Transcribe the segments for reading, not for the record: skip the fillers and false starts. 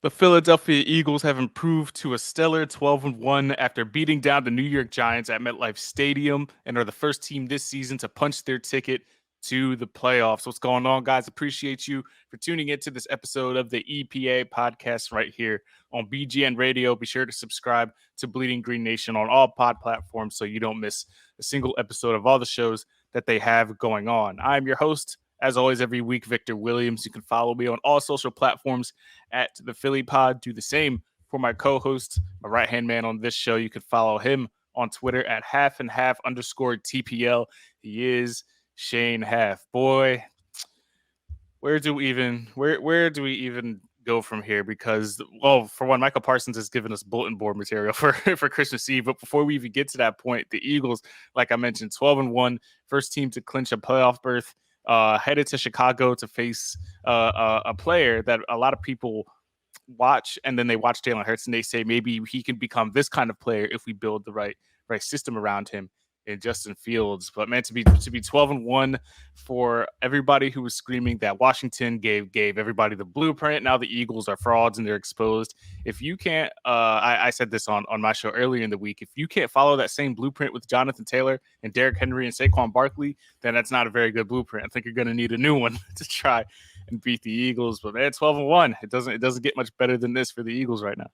The Philadelphia Eagles have improved to a stellar 12-1 after beating down the New York Giants at MetLife Stadium and are the first team this season to punch their ticket to the playoffs. What's going on, guys? Appreciate you for tuning into this episode of the EPA podcast right here on BGN Radio. Be sure to subscribe to Bleeding Green Nation on all pod platforms so you don't miss a single episode of all the shows that they have going on. I'm your host, as always, every week, Victor Williams. You can follow me on all social platforms at the Philly Pod. Do the same for my co-host, my right-hand man on this show. You can follow him on Twitter at half_TPL. He is Shane Haff. Boy, where do we even go from here? Because, well, for one, Michael Parsons has given us bulletin board material for Christmas Eve. But before we even get to that point, the Eagles, like I mentioned, 12-1, first team to clinch a playoff berth. Headed to Chicago to face a player that a lot of people watch, and then they watch Jalen Hurts and they say maybe he can become this kind of player if we build the right system around him in Justin Fields. But man, to be 12-1 for everybody who was screaming that Washington gave everybody the blueprint. Now the Eagles are frauds and they're exposed. If you can't, I said this on my show earlier in the week, if you can't follow that same blueprint with Jonathan Taylor and Derrick Henry and Saquon Barkley, then that's not a very good blueprint. I think you're going to need a new one to try and beat the Eagles. But man, 12-1, it doesn't get much better than this for the Eagles right now.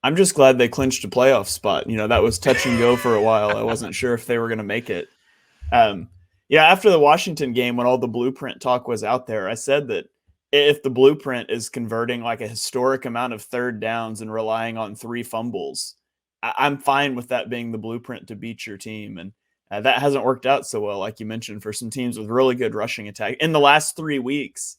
I'm just glad they clinched a playoff spot. You know, that was touch and go for a while. I wasn't sure if they were going to make it. After the Washington game, when all the blueprint talk was out there, I said that if the blueprint is converting like a historic amount of third downs and relying on 3 fumbles, I'm fine with that being the blueprint to beat your team. And that hasn't worked out so well, like you mentioned, for some teams with really good rushing attack. In the last 3 weeks,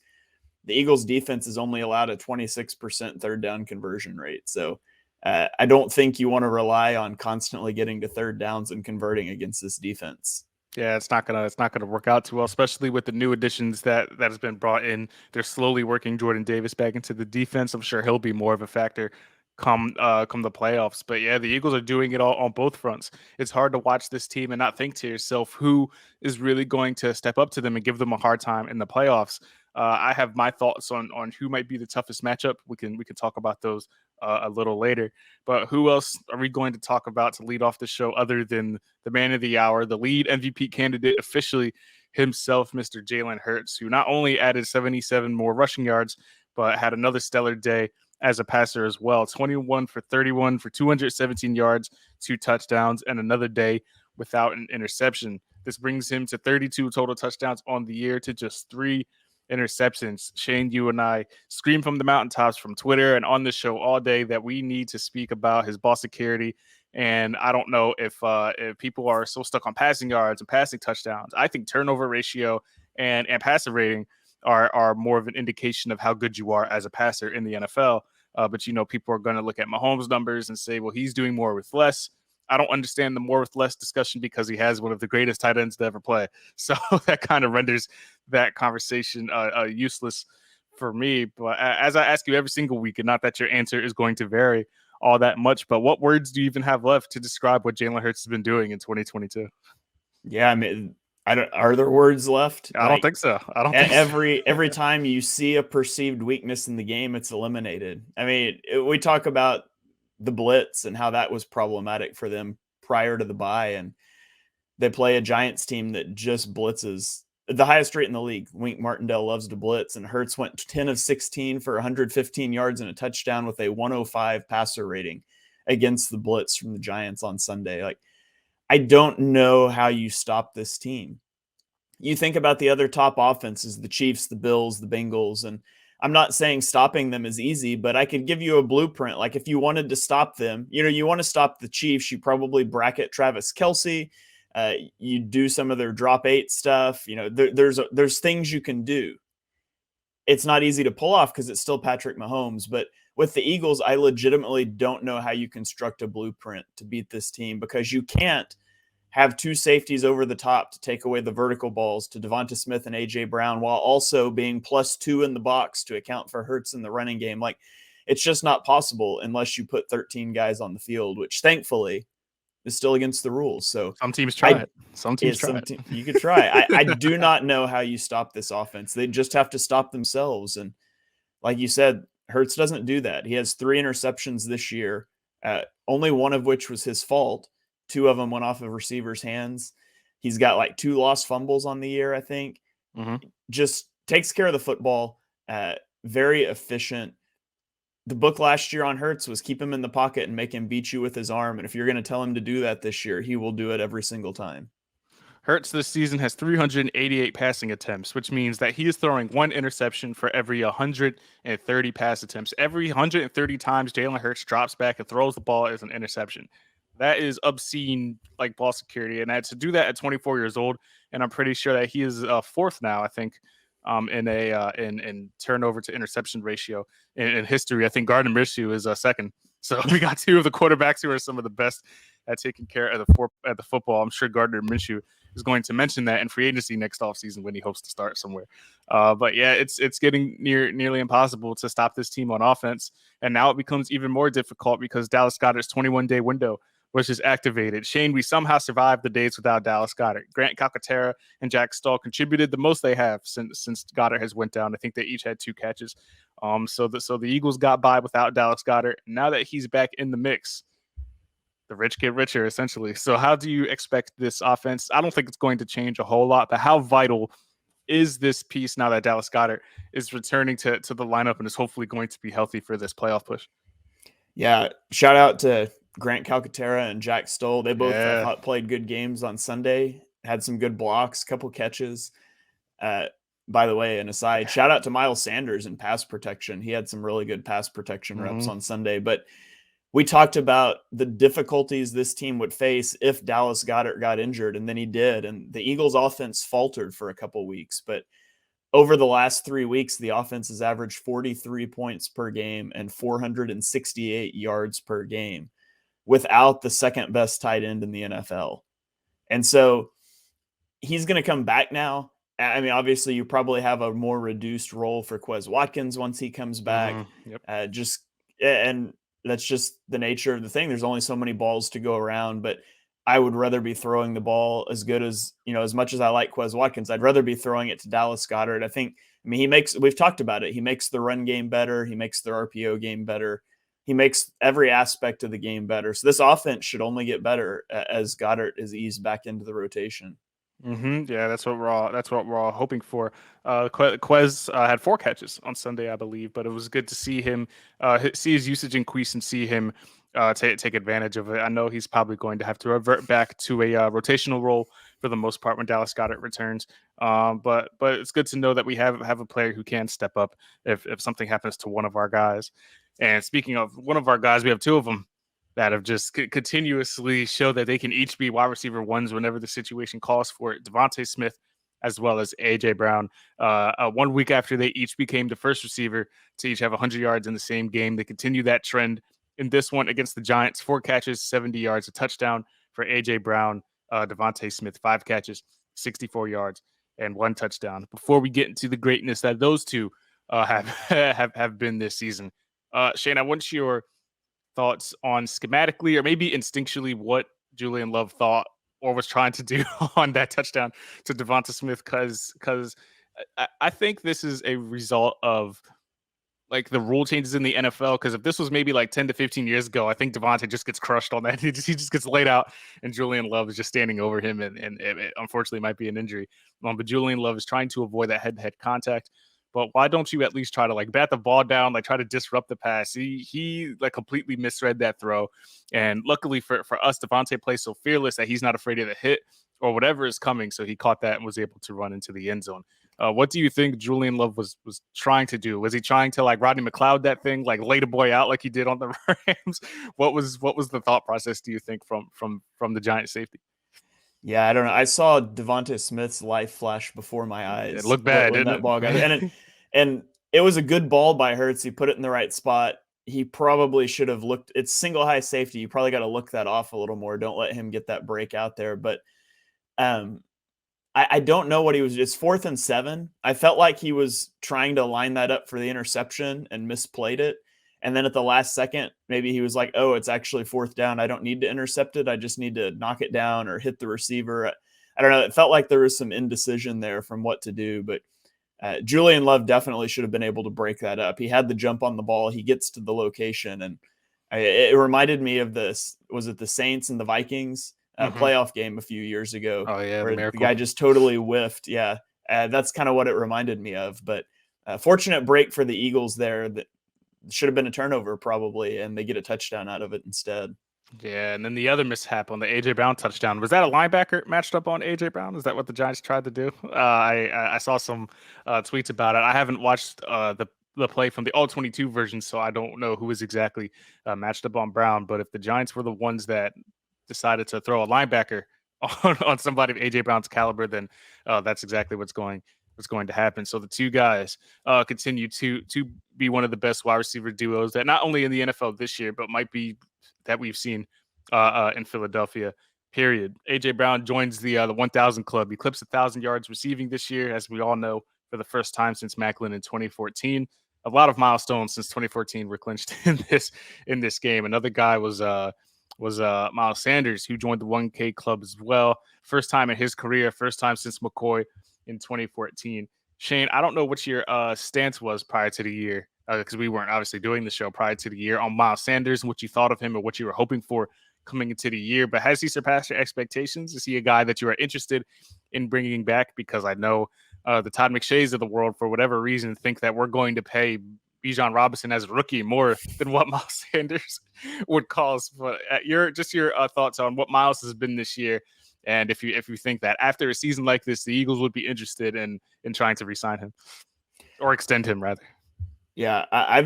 the Eagles defense has only allowed a 26% third down conversion rate. So I don't think you want to rely on constantly getting to third downs and converting against this defense. Yeah, it's not gonna work out too well, especially with the new additions that has been brought in. They're slowly working Jordan Davis back into the defense. I'm sure he'll be more of a factor come the playoffs. But yeah, the Eagles are doing it all on both fronts. It's hard to watch this team and not think to yourself who is really going to step up to them and give them a hard time in the playoffs. I have my thoughts on who might be the toughest matchup. We can talk about those a little later. But who else are we going to talk about to lead off the show other than the man of the hour, the lead MVP candidate officially himself, Mr. Jalen Hurts, who not only added 77 more rushing yards, but had another stellar day as a passer as well. 21 for 31 for 217 yards, 2 touchdowns, and another day without an interception. This brings him to 32 total touchdowns on the year to just 3 interceptions. Shane, you and I scream from the mountaintops from Twitter and on this show all day that we need to speak about his ball security. And I don't know if people are so stuck on passing yards and passing touchdowns. I think turnover ratio and passer rating are more of an indication of how good you are as a passer in the NFL. But, you know, people are going to look at Mahomes' numbers and say, well, he's doing more with less. I don't understand the more with less discussion because he has one of the greatest tight ends to ever play. So that kind of renders that conversation useless for me. But as I ask you every single week, and not that your answer is going to vary all that much, but what words do you even have left to describe what Jalen Hurts has been doing in 2022? Yeah, I mean, are there words left? I don't think so. Every time you see a perceived weakness in the game, it's eliminated. I mean, we talk about the blitz and how that was problematic for them prior to the bye. And they play a Giants team that just blitzes the highest rate in the league. Wink Martindale loves to blitz, and Hurts went 10 of 16 for 115 yards and a touchdown with a 105 passer rating against the blitz from the Giants on Sunday. Like, I don't know how you stop this team. You think about the other top offenses, the Chiefs, the Bills, the Bengals, and I'm not saying stopping them is easy, but I could give you a blueprint. Like, if you wanted to stop them, you know, you want to stop the Chiefs, you probably bracket Travis Kelce. You do some of their drop 8 stuff. You know, there's things you can do. It's not easy to pull off because it's still Patrick Mahomes. But with the Eagles, I legitimately don't know how you construct a blueprint to beat this team, because you can't have 2 safeties over the top to take away the vertical balls to Devonta Smith and A.J. Brown while also being +2 in the box to account for Hurts in the running game. Like, it's just not possible unless you put 13 guys on the field, which thankfully is still against the rules. So some teams try it. Some teams try it. You could try. I do not know how you stop this offense. They just have to stop themselves. And like you said, Hurts doesn't do that. He has 3 interceptions this year, only one of which was his fault. 2 of them went off of receivers' hands. He's got like 2 lost fumbles on the year, I think. Just takes care of the football, very efficient. The book last year on Hurts was keep him in the pocket and make him beat you with his arm. And if you're going to tell him to do that this year, he will do it every single time. Hurts this season has 388 passing attempts, which means that he is throwing 1 interception for every 130 pass attempts. Every 130 times Jalen Hurts drops back and throws the ball is an interception. That is obscene, like ball security, and to do that at 24 years old, and I'm pretty sure that he is 4th now, I think, in turnover to interception ratio in history. I think Gardner Minshew is 2nd. So we got 2 of the quarterbacks who are some of the best at taking care of the football. I'm sure Gardner Minshew is going to mention that in free agency next offseason when he hopes to start somewhere. But yeah, it's getting nearly impossible to stop this team on offense, and now it becomes even more difficult because Dallas Goedert's 21-day window was just activated. Shane, we somehow survived the days without Dallas Goedert. Grant Calcaterra and Jack Stoll contributed the most they have since Goedert has went down. I think they each had 2 catches. So the Eagles got by without Dallas Goedert. Now that he's back in the mix, the rich get richer, essentially. So how do you expect this offense? I don't think it's going to change a whole lot, but how vital is this piece now that Dallas Goedert is returning to the lineup and is hopefully going to be healthy for this playoff push? Yeah, shout out to Grant Calcaterra and Jack Stoll. They both played good games on Sunday, had some good blocks, couple catches. By the way, an aside, shout out to Miles Sanders in pass protection. He had some really good pass protection reps on Sunday. But we talked about the difficulties this team would face if Dallas Goedert got injured, and then he did. And the Eagles' offense faltered for a couple weeks. But over the last 3 weeks, the offense has averaged 43 points per game and 468 yards per game without the second best tight end in the NFL. And so he's going to come back now. I mean, obviously, you probably have a more reduced role for Quez Watkins once he comes back. And that's just the nature of the thing. There's only so many balls to go around, but I would rather be throwing the ball as good as, as much as I like Quez Watkins, I'd rather be throwing it to Dallas Goedert. I mean, we've talked about it. He makes the run game better. He makes the RPO game better. He makes every aspect of the game better. So this offense should only get better as Goedert is eased back into the rotation. Yeah, that's what we're all hoping for. Quez had 4 catches on Sunday, I believe, but it was good to see him see his usage increase and see him take advantage of it. I know he's probably going to have to revert back to a rotational role for the most part when Dallas Goedert returns. But it's good to know that we have a player who can step up if something happens to one of our guys. And speaking of one of our guys, we have 2 of them that have just continuously show that they can each be wide receiver 1s whenever the situation calls for it. Devontae Smith as well as A.J. Brown. 1 week after they each became the first receiver to each have 100 yards in the same game, they continue that trend in this one against the Giants. 4 catches, 70 yards, a touchdown for A.J. Brown. Devontae Smith, 5 catches, 64 yards, and 1 touchdown. Before we get into the greatness that those 2 have been this season, Shane, I want your thoughts on schematically or maybe instinctually what Julian Love thought or was trying to do on that touchdown to Devonta Smith, because I think this is a result of like the rule changes in the NFL. Because if this was maybe like 10 to 15 years ago, I think Devonta just gets crushed on that. He just gets laid out, and Julian Love is just standing over him, and it unfortunately might be an injury. But Julian Love is trying to avoid that head-to-head contact. But why don't you at least try to like bat the ball down, like try to disrupt the pass? He like completely misread that throw. And luckily for us, Devontae plays so fearless that he's not afraid of the hit or whatever is coming. So he caught that and was able to run into the end zone. What do you think Julian Love was trying to do? Was he trying to like Rodney McLeod that thing, like lay the boy out like he did on the Rams? What was the thought process, do you think, from the Giant safety? Yeah, I don't know. I saw Devonta Smith's life flash before my eyes. It looked bad, when didn't that it? ball got and it was a good ball by Hurts. He put it in the right spot. He probably should have looked. It's single high safety. You probably got to look that off a little more. Don't let him get that break out there. But I don't know what he was. It's 4th and 7. I felt like he was trying to line that up for the interception and misplayed it. And then at the last second, maybe he was like, oh, it's actually 4th down. I don't need to intercept it. I just need to knock it down or hit the receiver. I don't know. It felt like there was some indecision there from what to do. But Julian Love definitely should have been able to break that up. He had the jump on the ball. He gets to the location, and it reminded me of this. Was it the Saints and the Vikings playoff game a few years ago? Oh yeah, where the miracle. guy just totally whiffed. Yeah, that's kind of what it reminded me of. But fortunate break for the Eagles there. That should have been a turnover probably, and they get a touchdown out of it instead. Yeah, and then the other mishap on the AJ Brown touchdown, was that a linebacker matched up on AJ Brown? Is that what the Giants tried to do? I saw some tweets about it. I haven't watched the play from the all 22 version, so I don't know who was exactly matched up on Brown. But if the Giants were the ones that decided to throw a linebacker on somebody of AJ Brown's caliber, then that's exactly what's going to happen. So the two guys continue to be one of the best wide receiver duos that not only in the NFL this year, but might be that we've seen in Philadelphia, period. A.J. Brown joins the 1,000 club. He clips 1,000 yards receiving this year, as we all know, for the first time since Macklin in 2014. A lot of milestones since 2014 were clinched in this game. Another guy was Miles Sanders, who joined the 1K club as well. First time in his career, first time since McCoy in 2014. Shane, I don't know what your stance was prior to the year, because we weren't obviously doing the show prior to the year, on Miles Sanders and what you thought of him and what you were hoping for coming into the year. But has he surpassed your expectations? Is he a guy that you are interested in bringing back? Because I know the Todd McShays of the world, for whatever reason, think that we're going to pay Bijan Robinson as a rookie more than what Miles Sanders would cost. But your thoughts on what Miles has been this year, and if you think that after a season like this, the Eagles would be interested in trying to re-sign him or extend him rather. Yeah, I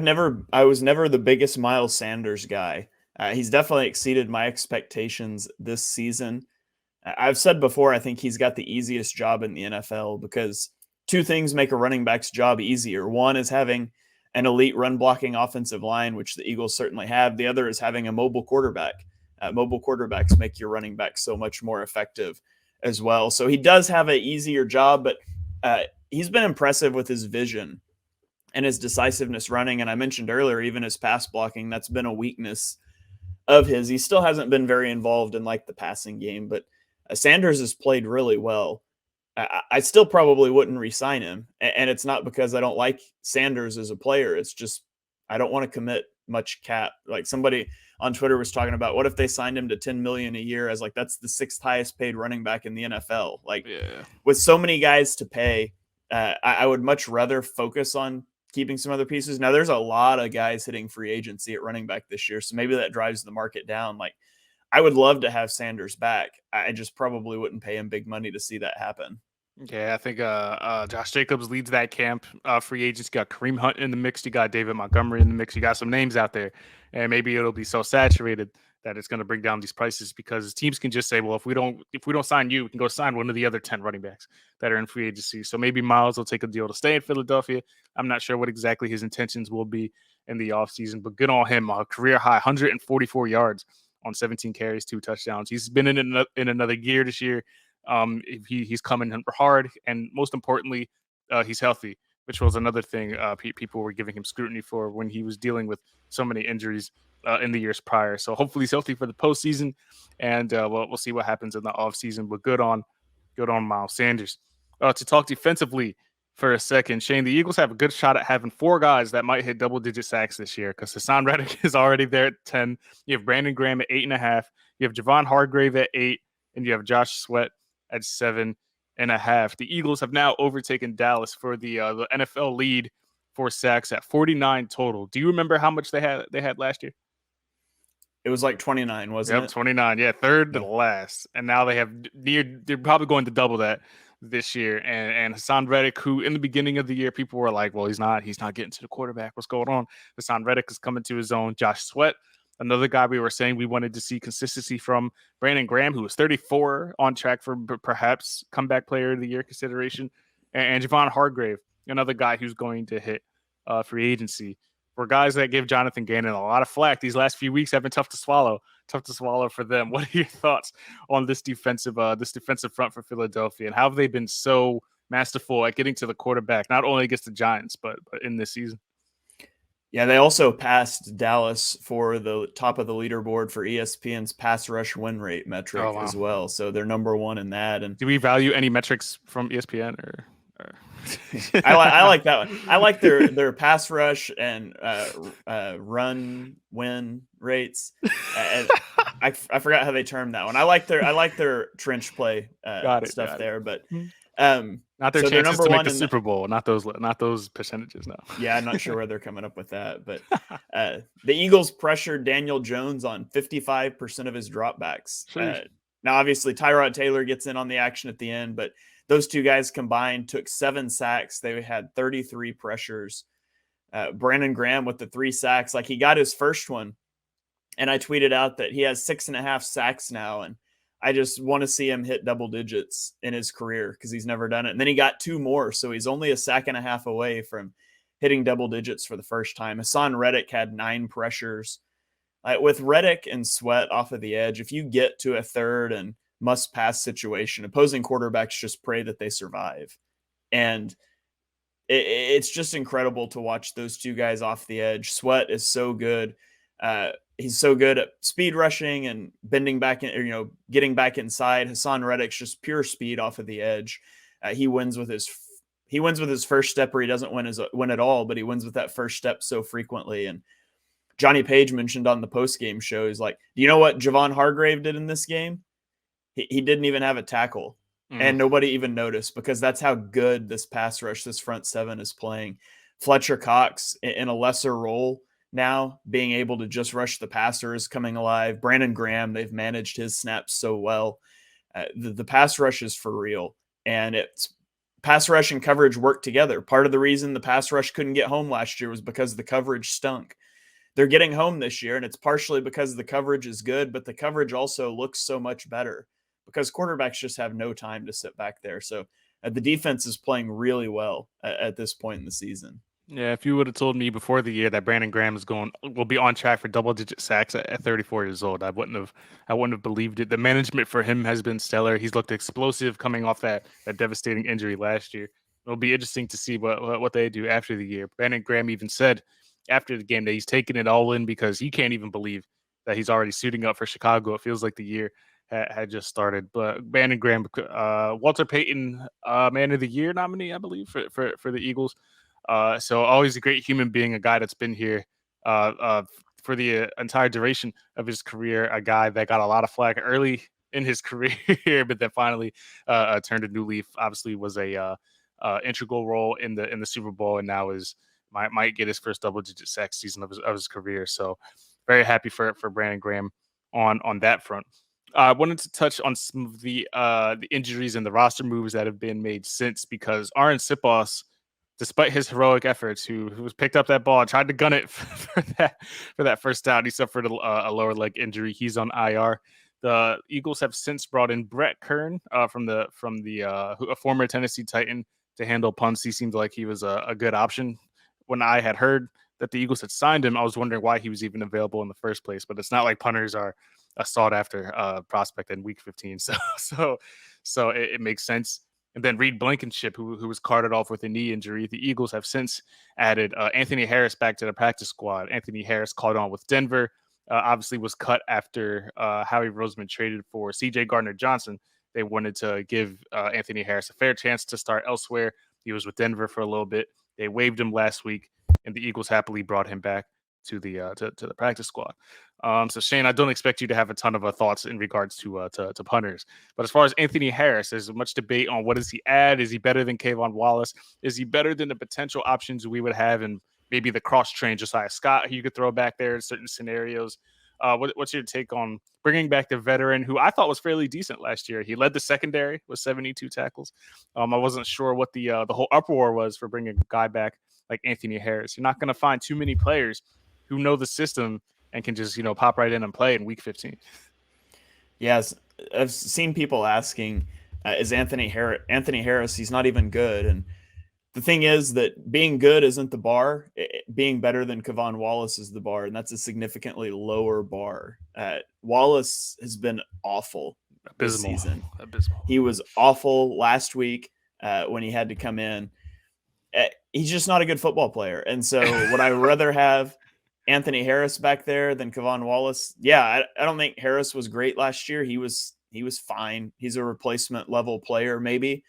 was never the biggest Miles Sanders guy. He's definitely exceeded my expectations this season. I've said before, I think he's got the easiest job in the NFL because two things make a running back's job easier. One is having an elite run blocking offensive line, which the Eagles certainly have. The other is having a mobile quarterback. Mobile quarterbacks make your running back so much more effective as well. So he does have an easier job, but he's been impressive with his vision and his decisiveness running. And I mentioned earlier, even his pass blocking, that's been a weakness of his. He still hasn't been very involved in like the passing game, but Sanders has played really well. I still probably wouldn't re-sign him. And it's not because I don't like Sanders as a player. It's just, I don't want to commit much cap. Like somebody on Twitter was talking about, what if they signed him to $10 million a year? As like, that's the sixth highest paid running back in the NFL. Like with so many guys to pay, I would much rather focus on keeping some other pieces. Now there's a lot of guys hitting free agency at running back this year. So maybe that drives the market down. Like I would love to have Sanders back. I just probably wouldn't pay him big money to see that happen. Yeah, I think Josh Jacobs leads that camp. Free agents, you got Kareem Hunt in the mix. You got David Montgomery in the mix. You got some names out there. And maybe it'll be so saturated that it's going to bring down these prices because teams can just say, well, if we don't sign you, we can go sign one of the other 10 running backs that are in free agency. So maybe Miles will take a deal to stay in Philadelphia. I'm not sure what exactly his intentions will be in the offseason, but good on him. Career high, 144 yards on 17 carries, 2 touchdowns. He's been in another gear this year. He's coming hard, and most importantly, he's healthy, which was another thing people were giving him scrutiny for when he was dealing with so many injuries in the years prior. So hopefully he's healthy for the postseason, and we'll see what happens in the offseason. But good on Miles Sanders. To talk defensively for a second, Shane, the Eagles have a good shot at having 4 guys that might hit double-digit sacks this year because Hassan Reddick is already there at 10. You have Brandon Graham at 8.5. You have Javon Hargrave at 8, and you have Josh Sweat at 7.5. The Eagles have now overtaken Dallas for the NFL lead for sacks at 49 total. Do you remember how much they had last year? It was like 29, wasn't it? 29. Yeah, third to last. And now they're probably going to double that this year. And Hassan Reddick, who in the beginning of the year, people were like, well, he's not getting to the quarterback. What's going on? Hassan Reddick is coming to his own. Josh Sweat, another guy we were saying we wanted to see consistency from. Brandon Graham, who was 34, on track for perhaps comeback player of the year consideration. And Javon Hargrave, another guy who's going to hit free agency. For guys that give Jonathan Gannon a lot of flack, these last few weeks have been tough to swallow for them. What are your thoughts on this defensive front for Philadelphia, and how have they been so masterful at getting to the quarterback, not only against the Giants, but in this season? Yeah, they also passed Dallas for the top of the leaderboard for ESPN's pass rush win rate metric as well. So they're number 1 in that. And do we value any metrics from ESPN, or I like that one. I like their pass rush and run win rates. I forgot how they term that one. I like their trench play stuff there, but not their so chances number to make one the Super Bowl, not those percentages. No. Yeah, I'm not sure where they're coming up with that, but the Eagles pressured Daniel Jones on 55% of his dropbacks. Now, obviously, Tyrod Taylor gets in on the action at the end, but those two guys combined took 7 sacks. They had 33 pressures. Brandon Graham with the 3 sacks, like he got his first one, and I tweeted out that he has 6.5 sacks now, and I just want to see him hit double digits in his career because he's never done it. And then he got 2 more, so he's only a sack and a half away from hitting double digits for the first time. Hassan Reddick had 9 pressures. With Reddick and Sweat off of the edge, if you get to a third and must-pass situation, opposing quarterbacks just pray that they survive. And it's just incredible to watch those two guys off the edge. Sweat is so good. He's so good at speed rushing and bending back in, getting back inside. Hassan Reddick's just pure speed off of the edge. He wins with his first step, or he doesn't win at all, but he wins with that first step so frequently. And Johnny Page mentioned on the post-game show, he's like, do you know what Javon Hargrave did in this game? He didn't even have a tackle, and nobody even noticed, because that's how good this pass rush, this front seven is playing. Fletcher Cox in a lesser role now, being able to just rush the passer, is coming alive. Brandon Graham, they've managed his snaps so well. The pass rush is for real, and it's pass rush and coverage work together. Part of the reason the pass rush couldn't get home last year was because the coverage stunk. They're getting home this year, and it's partially because the coverage is good, but the coverage also looks so much better because quarterbacks just have no time to sit back there. So the defense is playing really well at this point in the season. Yeah, if you would have told me before the year that Brandon Graham will be on track for double-digit sacks at 34 years old, I wouldn't have believed it. The management for him has been stellar. He's looked explosive coming off that devastating injury last year. It'll be interesting to see what they do after the year. Brandon Graham even said after the game that he's taking it all in because he can't even believe that he's already suiting up for Chicago. It feels like the year had just started. But Brandon Graham, Walter Payton, Man of the Year nominee, I believe, for the Eagles. So always a great human being, a guy that's been here for the entire duration of his career, a guy that got a lot of flack early in his career, but then finally turned a new leaf. Obviously was a integral role in the Super Bowl, and now might get his first double-digit sack season of his career. So very happy for Brandon Graham on that front. I wanted to touch on some of the injuries and the roster moves that have been made since, because Arn Sipos, despite his heroic efforts, who was picked up that ball and tried to gun it for that first down, he suffered a lower leg injury. He's on IR. The Eagles have since brought in Brett Kern from a former Tennessee Titan to handle punts. He seemed like he was a good option. When I had heard that the Eagles had signed him, I was wondering why he was even available in the first place. But it's not like punters are a sought-after prospect in Week 15, so it makes sense. And then Reed Blankenship, who was carted off with a knee injury. The Eagles have since added Anthony Harris back to the practice squad. Anthony Harris caught on with Denver. Obviously was cut after Howie Roseman traded for C.J. Gardner-Johnson. They wanted to give Anthony Harris a fair chance to start elsewhere. He was with Denver for a little bit. They waived him last week, and the Eagles happily brought him back to the practice squad. So Shane, I don't expect you to have a ton of thoughts in regards to punters, but as far as Anthony Harris, there's much debate on what does he add. Is he better than K'Von Wallace? Is he better than the potential options we would have in maybe the cross-trained Josiah Scott, who you could throw back there in certain scenarios? What's your take on bringing back the veteran who I thought was fairly decent last year? He led the secondary with 72 tackles. I wasn't sure what the whole uproar was for bringing a guy back like Anthony Harris. You're not going to find too many players who know the system and can just, pop right in and play in Week 15. Yes, I've seen people asking, is Anthony Harris, he's not even good. And the thing is that being good isn't the bar. Being better than K'Von Wallace is the bar, and that's a significantly lower bar. Wallace has been awful this season. Abysmal. He was awful last week when he had to come in. He's just not a good football player. And so would I rather have Anthony Harris back there than K'Von Wallace? Yeah, I don't think Harris was great last year. He was fine. He's a replacement level player maybe.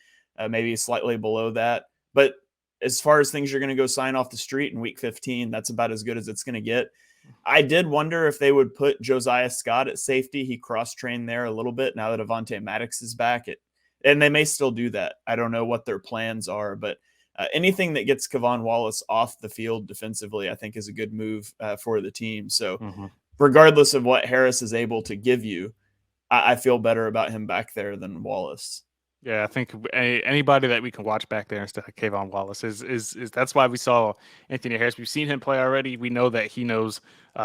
maybe slightly below that. But as far as things you're going to go sign off the street in week 15, that's about as good as it's going to get. I did wonder if they would put Josiah Scott at safety. He cross-trained there a little bit now that Avonte Maddox is back. And they may still do that. I don't know what their plans are, but anything that gets K'Von Wallace off the field defensively, I think is a good move for the team. So regardless of what Harris is able to give you, I feel better about him back there than Wallace. Yeah, I think anybody that we can watch back there instead of K'Von Wallace is that's why we saw Anthony Harris. We've seen him play already. We know that he knows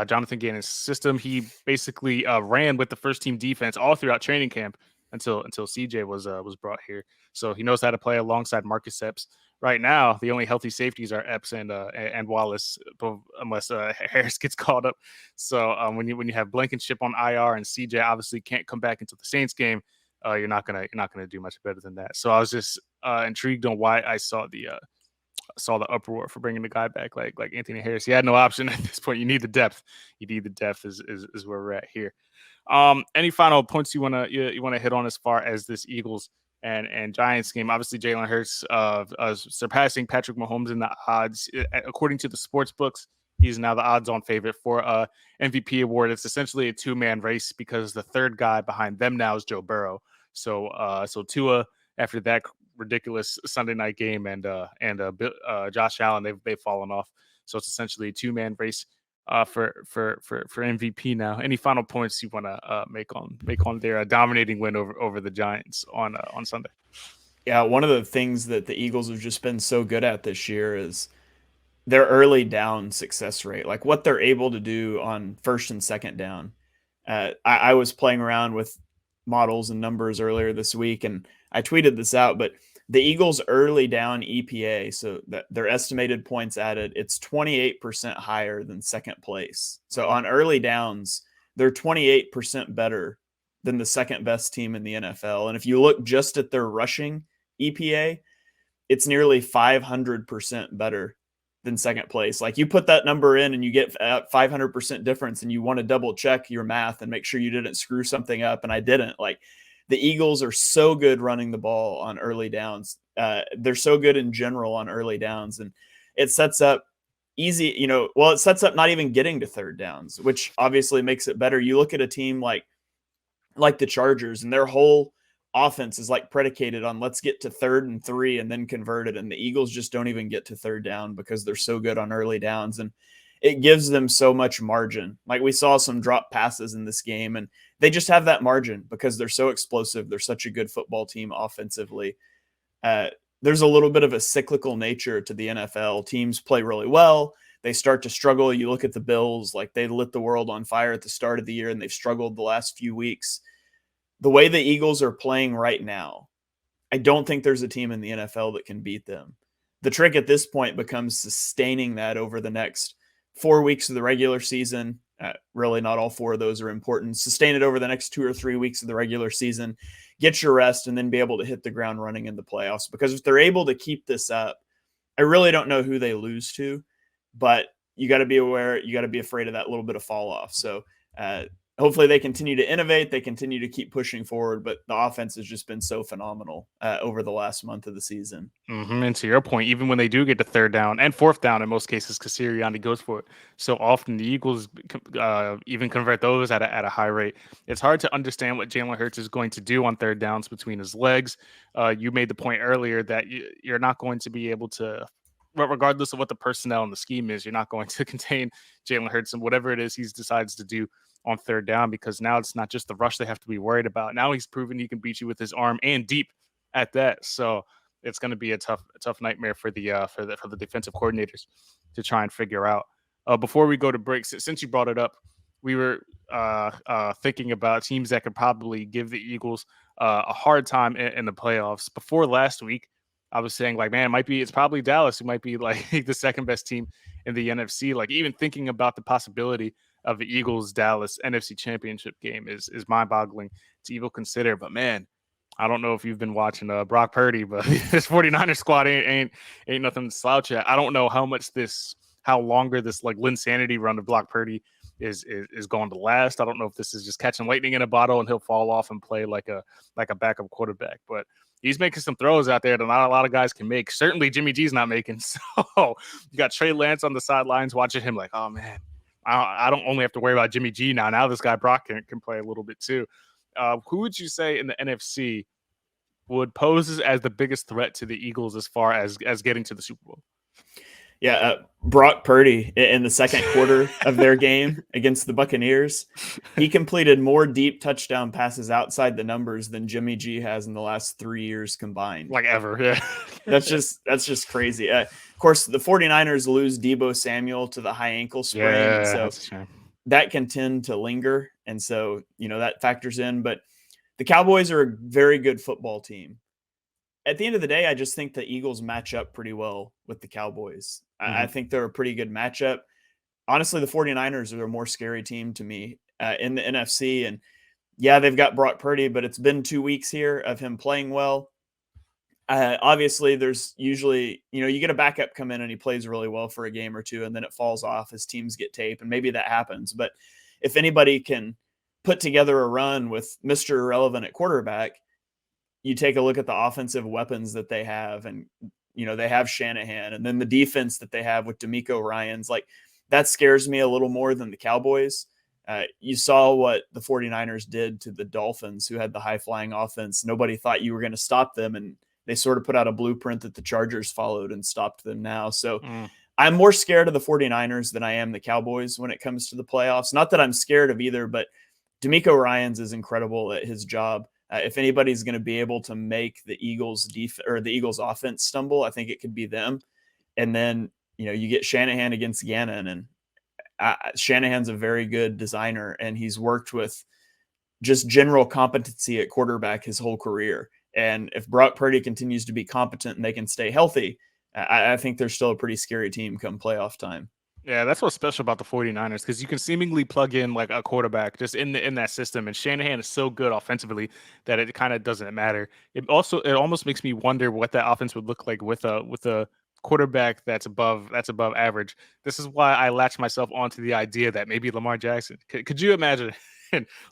Jonathan Gannon's system. He basically ran with the first team defense all throughout training camp until CJ was brought here. So he knows how to play alongside Marcus Epps. Right now, the only healthy safeties are Epps and Wallace, unless Harris gets called up. So when you have Blankenship on IR and CJ obviously can't come back into the Saints game, you're not gonna do much better than that. So I was just intrigued on why I saw the uproar for bringing the guy back like Anthony Harris. He had no option at this point. You need the depth. Is where we're at here. Any final points you wanna hit on as far as this Eagles and Giants game? Obviously, Jalen Hurts surpassing Patrick Mahomes in the odds. According to the sports books, he's now the odds-on favorite for MVP award. It's essentially a two-man race because the third guy behind them now is Joe Burrow. So Tua, after that ridiculous Sunday night game, and Josh Allen, they've fallen off. So it's essentially a two-man race for MVP now. Any final points you want to make on their dominating win over the Giants on Sunday? Yeah, one of the things that the Eagles have just been so good at this year is their early down success rate, like what they're able to do on first and second down. I was playing around with models and numbers earlier this week, and I tweeted this out, but the Eagles' early down EPA, so that their estimated points added, it's 28% higher than second place. So on early downs, they're 28% better than the second best team in the NFL. And if you look just at their rushing EPA, it's nearly 500% better than second place. Like, you put that number in and you get 500% difference, and you want to double check your math and make sure you didn't screw something up. And I didn't. Like, the Eagles are so good running the ball on early downs. They're so good in general on early downs, and it sets up easy, it sets up not even getting to third downs, which obviously makes it better. You look at a team like the Chargers, and their whole offense is like predicated on let's get to 3rd and 3 and then convert it. And the Eagles just don't even get to third down because they're so good on early downs, and it gives them so much margin. Like, we saw some drop passes in this game, and they just have that margin because they're so explosive. They're such a good football team offensively. There's a little bit of a cyclical nature to the NFL. Teams play really well. They start to struggle. You look at the Bills, like, they lit the world on fire at the start of the year, and they've struggled the last few weeks. The way the Eagles are playing right now, I don't think there's a team in the NFL that can beat them. The trick at this point becomes sustaining that over the next 4 weeks of the regular season. Really, not all 4 of those are important. Sustain it over the next 2 or 3 weeks of the regular season, get your rest, and then be able to hit the ground running in the playoffs. Because if they're able to keep this up, I really don't know who they lose to, but you got to be aware, you got to be afraid of that little bit of fall off. So hopefully they continue to innovate. They continue to keep pushing forward, but the offense has just been so phenomenal over the last month of the season. And to your point, even when they do get to third down and fourth down, in most cases, because Sirianni goes for it so often, the Eagles even convert those at a high rate. It's hard to understand what Jalen Hurts is going to do on third downs between his legs. You made the point earlier that you're not going to be able to, regardless of what the personnel and the scheme is, you're not going to contain Jalen Hurts and whatever it is he decides to do on third down, because now it's not just the rush they have to be worried about. Now he's proven he can beat you with his arm and deep at that. So it's going to be a tough nightmare for the defensive coordinators to try and figure out. Before we go to breaks, since you brought it up, we were thinking about teams that could probably give the Eagles a hard time in the playoffs. Before last week, I was saying, like, man, it's probably Dallas who might be like the second best team in the NFC. Like, even thinking about the possibility of the Eagles-Dallas NFC Championship game is mind-boggling to even consider. But man, I don't know if you've been watching Brock Purdy, but this 49ers squad ain't nothing to slouch at. I don't know how longer this like Linsanity run of Brock Purdy is going to last. I don't know if this is just catching lightning in a bottle and he'll fall off and play like a backup quarterback. But he's making some throws out there that not a lot of guys can make. Certainly Jimmy G's not making. So you got Trey Lance on the sidelines watching him like, oh man, I don't only have to worry about Jimmy G now. Now this guy Brock can play a little bit too. Who would you say in the NFC would pose as the biggest threat to the Eagles as far as getting to the Super Bowl? Yeah, Brock Purdy in the second quarter of their game against the Buccaneers, he completed more deep touchdown passes outside the numbers than Jimmy G has in the last 3 years combined. Like ever, yeah. That's just crazy. Of course, the 49ers lose Deebo Samuel to the high ankle sprain, Yeah, so that can tend to linger, and so that factors in. But the Cowboys are a very good football team. At the end of the day, I just think the Eagles match up pretty well with the Cowboys. I think they're a pretty good matchup. Honestly, the 49ers are a more scary team to me in the NFC. And yeah, they've got Brock Purdy, but it's been 2 weeks here of him playing well. Obviously, there's usually, you get a backup come in and he plays really well for a game or two, and then it falls off as teams get tape, and maybe that happens. But if anybody can put together a run with Mr. Irrelevant at quarterback, you take a look at the offensive weapons that they have, and they have Shanahan, and then the defense that they have with DeMeco Ryans, like that scares me a little more than the Cowboys. You saw what the 49ers did to the Dolphins, who had the high flying offense. Nobody thought you were going to stop them, and they sort of put out a blueprint that the Chargers followed and stopped them now. So I'm more scared of the 49ers than I am the Cowboys when it comes to the playoffs. Not that I'm scared of either, but DeMeco Ryans is incredible at his job. If anybody's going to be able to make the Eagles the Eagles offense stumble, I think it could be them. And then, you get Shanahan against Gannon, and Shanahan's a very good designer, and he's worked with just general competency at quarterback his whole career. And if Brock Purdy continues to be competent and they can stay healthy, I think they're still a pretty scary team come playoff time. Yeah, that's what's special about the 49ers, because you can seemingly plug in like a quarterback just in that system, and Shanahan is so good offensively that it kind of doesn't matter. It almost makes me wonder what that offense would look like with a quarterback that's above average. This is why I latched myself onto the idea that maybe Lamar Jackson. Could you imagine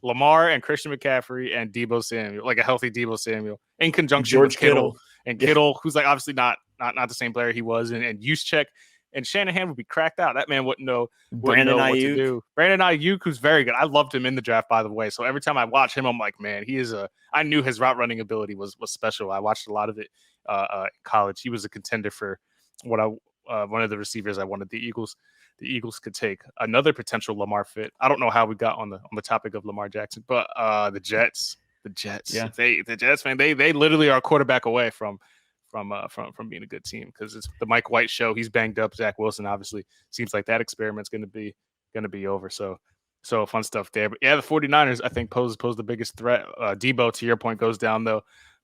Lamar and Christian McCaffrey and Deebo Samuel, like a healthy Deebo Samuel in conjunction with Kittle, and Kittle, who's like obviously not the same player he was, and Juszczyk. And Shanahan would be cracked out. That man wouldn't know what to do. Brandon Ayuk, who's very good. I loved him in the draft, by the way. So every time I watch him, I'm like, man, I knew his route running ability was special. I watched a lot of it in college. He was a contender for one of the receivers I wanted the Eagles could take. Another potential Lamar fit. I don't know how we got on the topic of Lamar Jackson, but the Jets. Yeah. The Jets, man, they literally are a quarterback away from being a good team, because it's the Mike White show. He's banged up. Zach Wilson obviously seems like that experiment's going to be over. So fun stuff there. But yeah, the 49ers I think pose the biggest threat. Deebo, to your point, goes down though.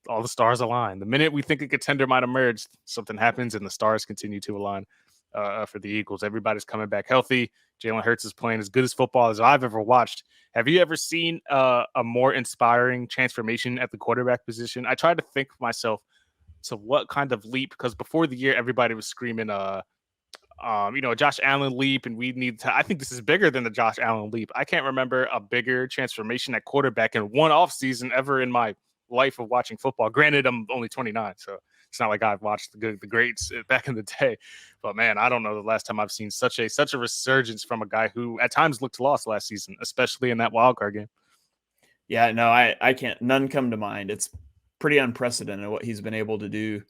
All the stars align. The minute we think a contender might emerge, something happens and the stars continue to align for the Eagles. Everybody's coming back healthy. Jalen Hurts is playing as good as football as I've ever watched. Have you ever seen a more inspiring transformation at the quarterback position? I tried to think myself, so what kind of leap? Because before the year, everybody was screaming, a Josh Allen leap, and we need to. I think this is bigger than the Josh Allen leap. I can't remember a bigger transformation at quarterback in one offseason ever in my life of watching football. Granted, I'm only 29, so it's not like I've watched the greats back in the day. But man, I don't know the last time I've seen such a resurgence from a guy who at times looked lost last season, especially in that wild card game. Yeah, no, I can't. None come to mind. It's pretty unprecedented what he's been able to do,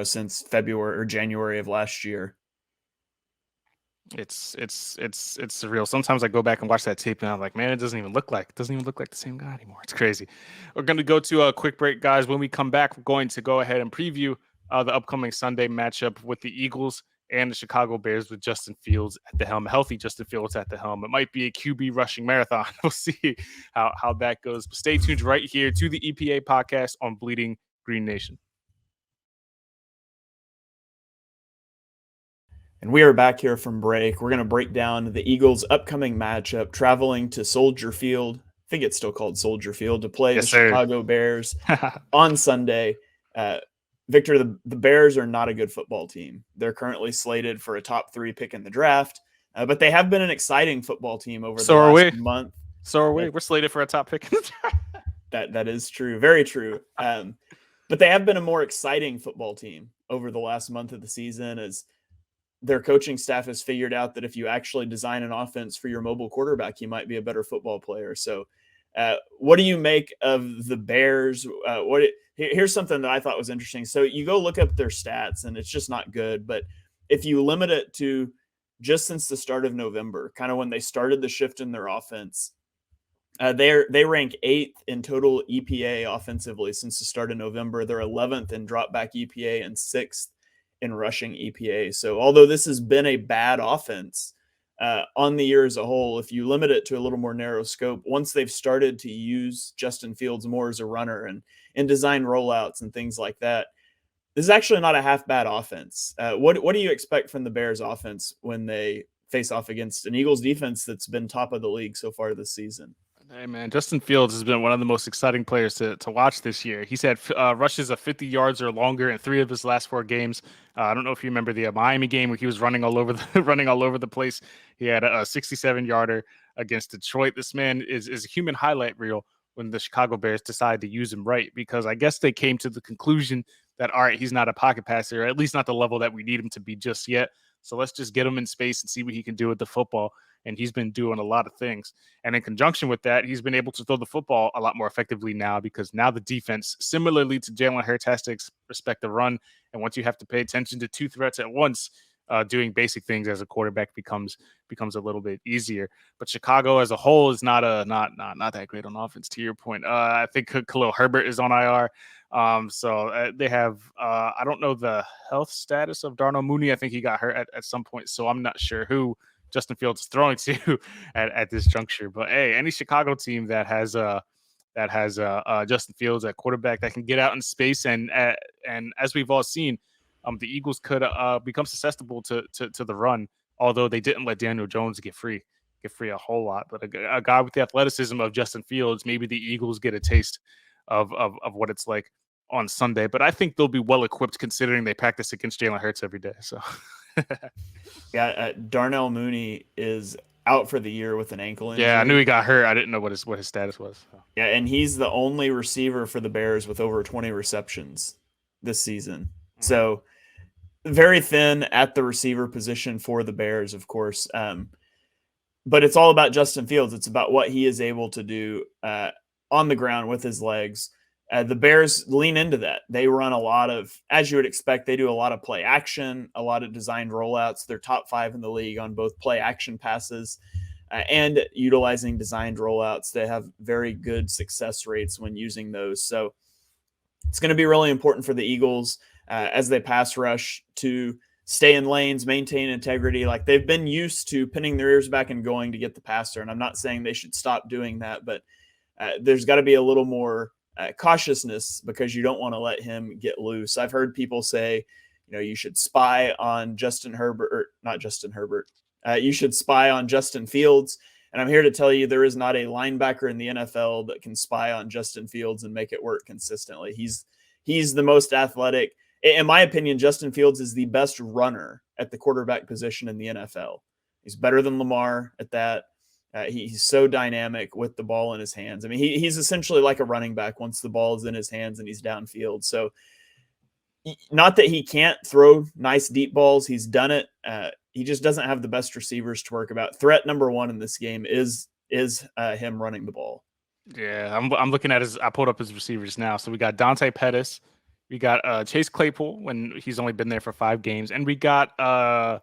since February or January of last year. It's surreal. Sometimes I go back and watch that tape and I'm like, man, it doesn't even look like the same guy anymore. It's crazy. We're going to go to a quick break, guys. When we come back, we're going to go ahead and preview the upcoming Sunday matchup with the Eagles and the Chicago Bears with Justin Fields at the helm. Healthy Justin Fields at the helm. It might be a QB rushing marathon. We'll see how that goes. But stay tuned right here to the EPA Podcast on Bleeding Green Nation. And we are back here from break. We're going to break down the Eagles' upcoming matchup, traveling to Soldier Field. I think it's still called Soldier Field, to play the Chicago Bears on Sunday. Victor, the Bears are not a good football team. They're currently slated for a top 3 pick in the draft, but they have been an exciting football team over the last month. So are we. We're slated for a top pick in the draft. That is true. Very true. But they have been a more exciting football team over the last month of the season, as their coaching staff has figured out that if you actually design an offense for your mobile quarterback, you might be a better football player. So what do you make of the Bears? Here's something that I thought was interesting. So you go look up their stats and it's just not good. But if you limit it to just since the start of November, kind of when they started the shift in their offense, they rank 8th in total EPA offensively since the start of November. They're 11th in drop back EPA and 6th in rushing EPA. So although this has been a bad offense on the year as a whole, if you limit it to a little more narrow scope, once they've started to use Justin Fields more as a runner and design rollouts and things like that, this is actually not a half bad offense. What do you expect from the Bears offense when they face off against an Eagles defense that's been top of the league so far this season? Hey, man, Justin Fields has been one of the most exciting players to watch this year. He's had rushes of 50 yards or longer in 3 of his last 4 games. I don't know if you remember the Miami game where he was running all over the place. He had a 67-yarder against Detroit. This man is a human highlight reel when the Chicago Bears decided to use him right, because I guess they came to the conclusion that, all right, he's not a pocket passer, or at least not the level that we need him to be just yet. So let's just get him in space and see what he can do with the football. And he's been doing a lot of things. And in conjunction with that, he's been able to throw the football a lot more effectively now, because now the defense, similarly to Jalen Hurts, has to respect the run. And once you have to pay attention to 2 threats at once, doing basic things as a quarterback becomes a little bit easier. But Chicago as a whole is not that great on offense. To your point, I think Khalil Herbert is on IR. So they have I don't know the health status of Darnell Mooney. I think he got hurt at some point, so I'm not sure who Justin Fields is throwing to at this juncture. But hey, any Chicago team that has Justin Fields at quarterback that can get out in space, and as we've all seen, the Eagles could become susceptible to the run, although they didn't let Daniel Jones get free a whole lot. But a guy with the athleticism of Justin Fields, maybe the Eagles get a taste of what it's like on Sunday. But I think they'll be well equipped, considering they practice against Jalen Hurts every day. So yeah, Darnell Mooney is out for the year with an ankle injury. Yeah, I knew he got hurt. I didn't know what his status was. So. Yeah, and he's the only receiver for the Bears with over 20 receptions this season. Mm-hmm. So very thin at the receiver position for the Bears, of course. But it's all about Justin Fields. It's about what he is able to do on the ground with his legs. The Bears lean into that. They run a lot of, as you would expect, they do a lot of play action, a lot of designed rollouts. They're top 5 in the league on both play action passes and utilizing designed rollouts. They have very good success rates when using those. So it's going to be really important for the Eagles as they pass rush to stay in lanes, maintain integrity. Like they've been used to pinning their ears back and going to get the passer. And I'm not saying they should stop doing that, but there's got to be a little more cautiousness, because you don't want to let him get loose. I've heard people say, you should spy on Justin Herbert, or not Justin Herbert. You should spy on Justin Fields. And I'm here to tell you, there is not a linebacker in the NFL that can spy on Justin Fields and make it work consistently. He's the most athletic. In my opinion, Justin Fields is the best runner at the quarterback position in the NFL. He's better than Lamar at that. He's so dynamic with the ball in his hands. I mean, he's essentially like a running back once the ball is in his hands and he's downfield. So not that he can't throw nice deep balls. He's done it. He just doesn't have the best receivers to work about. Threat number 1 in this game is him running the ball. Yeah, I'm looking at I pulled up his receivers now. So we got Dante Pettis. We got Chase Claypool when he's only been there for 5 games. And we got, I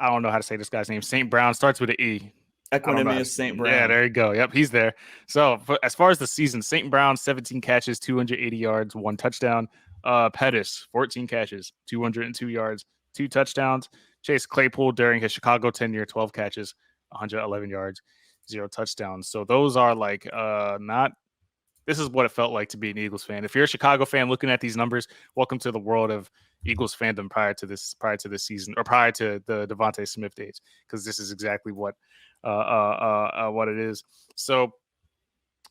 don't know how to say this guy's name. St. Brown, starts with an E. Equanimous St. Brown. Yeah, there you go. Yep, he's there. So as far as the season, St. Brown, 17 catches, 280 yards, 1 touchdown. Pettis, 14 catches, 202 yards, 2 touchdowns. Chase Claypool during his Chicago tenure, 12 catches, 111 yards, 0 touchdowns. So those are like this is what it felt like to be an Eagles fan. If you're a Chicago fan looking at these numbers, welcome to the world of Eagles fandom prior to this season, or prior to the Devontae Smith days, because this is exactly what it is. So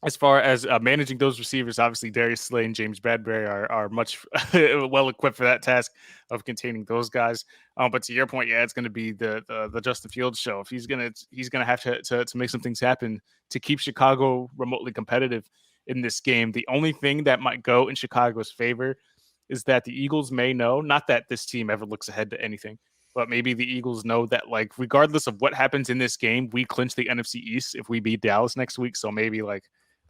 as far as managing those receivers, obviously Darius Slay and James Bradbury are much well equipped for that task of containing those guys. But to your point, yeah, it's going to be the Justin Fields show. If he's gonna have to make some things happen to keep Chicago remotely competitive in this game. The only thing that might go in Chicago's favor is that the Eagles may know, not that this team ever looks ahead to anything, but maybe the Eagles know that, like, regardless of what happens in this game, we clinch the NFC East if we beat Dallas next week. So maybe, like,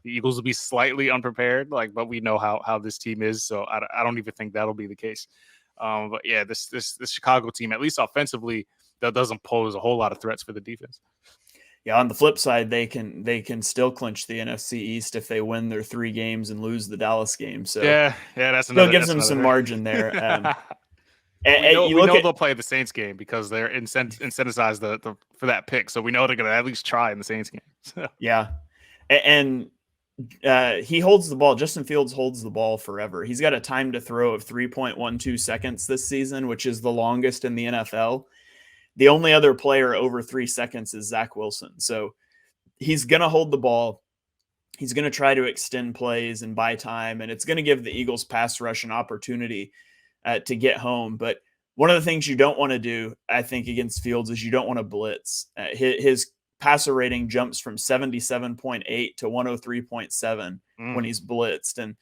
the Eagles will be slightly unprepared, like, but we know how this team is. So I don't even think that'll be the case. But yeah, this Chicago team, at least offensively, that doesn't pose a whole lot of threats for the defense. Yeah, on the flip side, they can still clinch the NFC East if they win their 3 games and lose the Dallas game. So yeah, that's still gives them some margin there. We know they'll play the Saints game because they're incentivized for that pick. So we know they're going to at least try in the Saints game. So. Yeah, and he holds the ball. Justin Fields holds the ball forever. He's got a time to throw of 3.12 seconds this season, which is the longest in the NFL. The only other player over 3 seconds is Zach Wilson. So he's going to hold the ball. He's going to try to extend plays and buy time, and it's going to give the Eagles pass rush an opportunity to get home. But one of the things you don't want to do, I think, against Fields is you don't want to blitz. His passer rating jumps from 77.8 to 103.7 when he's blitzed. And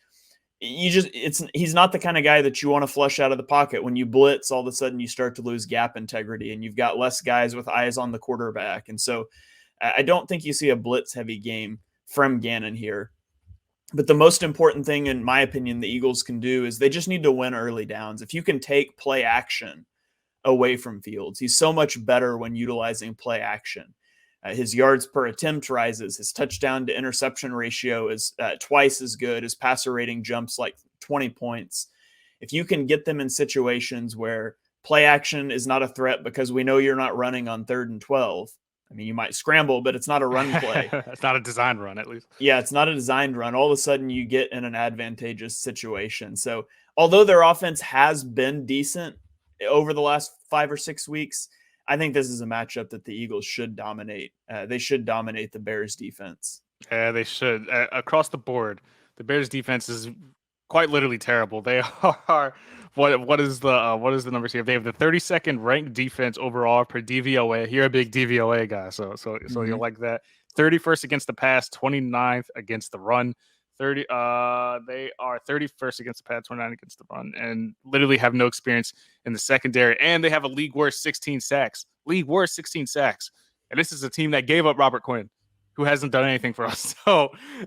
he's not the kind of guy that you want to flush out of the pocket. When you blitz, all of a sudden you start to lose gap integrity and you've got less guys with eyes on the quarterback. And so I don't think you see a blitz heavy game from Gannon here. But the most important thing, in my opinion, the Eagles can do is they just need to win early downs. If you can take play action away from Fields, he's so much better when utilizing play action. His yards per attempt rises. His touchdown to interception ratio is twice as good. His passer rating jumps like 20 points. If you can get them in situations where play action is not a threat because we know you're not running on 3rd and 12. I mean, you might scramble, but it's not a run play. It's not a designed run, at least. Yeah, it's not a designed run. All of a sudden you get in an advantageous situation. So although their offense has been decent over the last 5 or 6 weeks, I think this is a matchup that the Eagles should dominate. They should dominate the Bears defense. Yeah, they should. Across the board, the Bears defense is quite literally terrible. They are what is the numbers here? They have the 32nd ranked defense overall per DVOA. You're a big DVOA guy, so you'll like that. 31st against the pass, 29th against the run. They are 31st against the pass, 29 against the run, and literally have no experience in the secondary. And they have a league worst 16 sacks. League worst 16 sacks. And this is a team that gave up Robert Quinn, who hasn't done anything for us.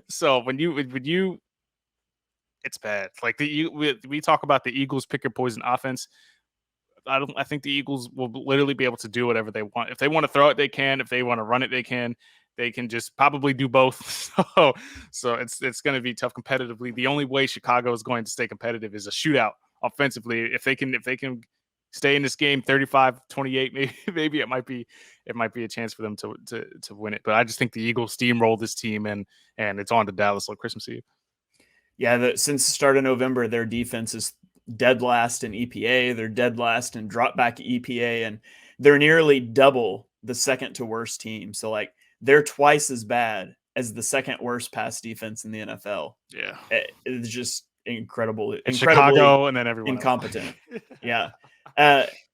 So when you it's bad. Like we talk about the Eagles pick your poison offense. I think the Eagles will literally be able to do whatever they want. If they want to throw it, they can. If they want to run it, they can. They can just probably do both. So it's going to be tough competitively. The only way Chicago is going to stay competitive is a shootout offensively. If they can stay in this game 35-28, maybe it might be a chance for them to win it. But I just think the Eagles steamroll this team and it's on to Dallas on Christmas Eve. Yeah, since the start of November, their defense is dead last in EPA. They're dead last in drop back EPA, and they're nearly double the second to worst team. So like they're twice as bad as the second worst pass defense in the NFL. Yeah, it's just incredible. Chicago and then everyone incompetent. Yeah.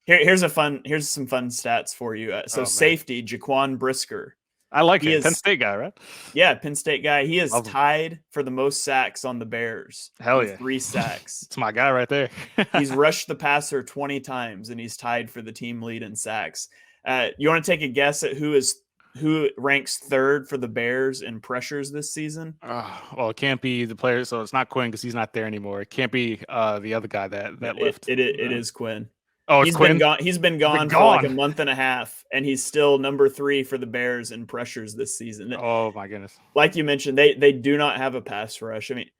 Here's some fun stats for you. Safety, Jaquan Brisker. I like him. Penn State guy, right? Yeah, Penn State guy. He is tied for the most sacks on the Bears. Hell yeah. 3 sacks. It's my guy right there. He's rushed the passer 20 times, and he's tied for the team lead in sacks. You want to take a guess at who ranks 3rd for the Bears in pressures this season? Well, it can't be the player, so it's not Quinn because he's not there anymore. It can't be the other guy that left. It is Quinn. Oh, it's Quinn? He's been gone for like a month and a half, and he's still number 3 for the Bears in pressures this season. Oh, my goodness. Like you mentioned, they do not have a pass rush. I mean,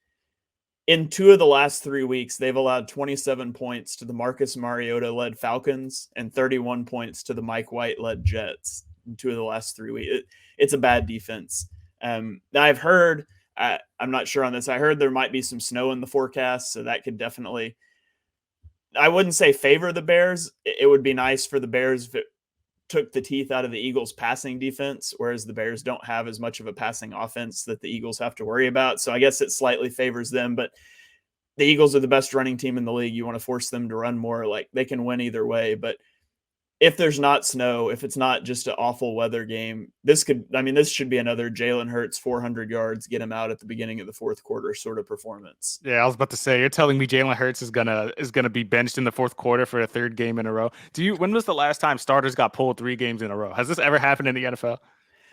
in 2 of the last 3 weeks, they've allowed 27 points to the Marcus Mariota-led Falcons and 31 points to the Mike White-led Jets in 2 of the last 3 weeks. It's a bad defense. I've heard, I'm not sure on this, I heard there might be some snow in the forecast, so that could definitely, I wouldn't say favor the Bears. It would be nice for the Bears if it took the teeth out of the Eagles' passing defense, whereas the Bears don't have as much of a passing offense that the Eagles have to worry about. So I guess it slightly favors them, but the Eagles are the best running team in the league. You want to force them to run more, like they can win either way. But if there's not snow, if it's not just an awful weather game, this should be another Jalen Hurts 400 yards, get him out at the beginning of the fourth quarter sort of performance. Yeah, I was about to say, you're telling me Jalen Hurts is gonna be benched in the fourth quarter for a third game in a row. When was the last time starters got pulled 3 games in a row? Has this ever happened in the NFL?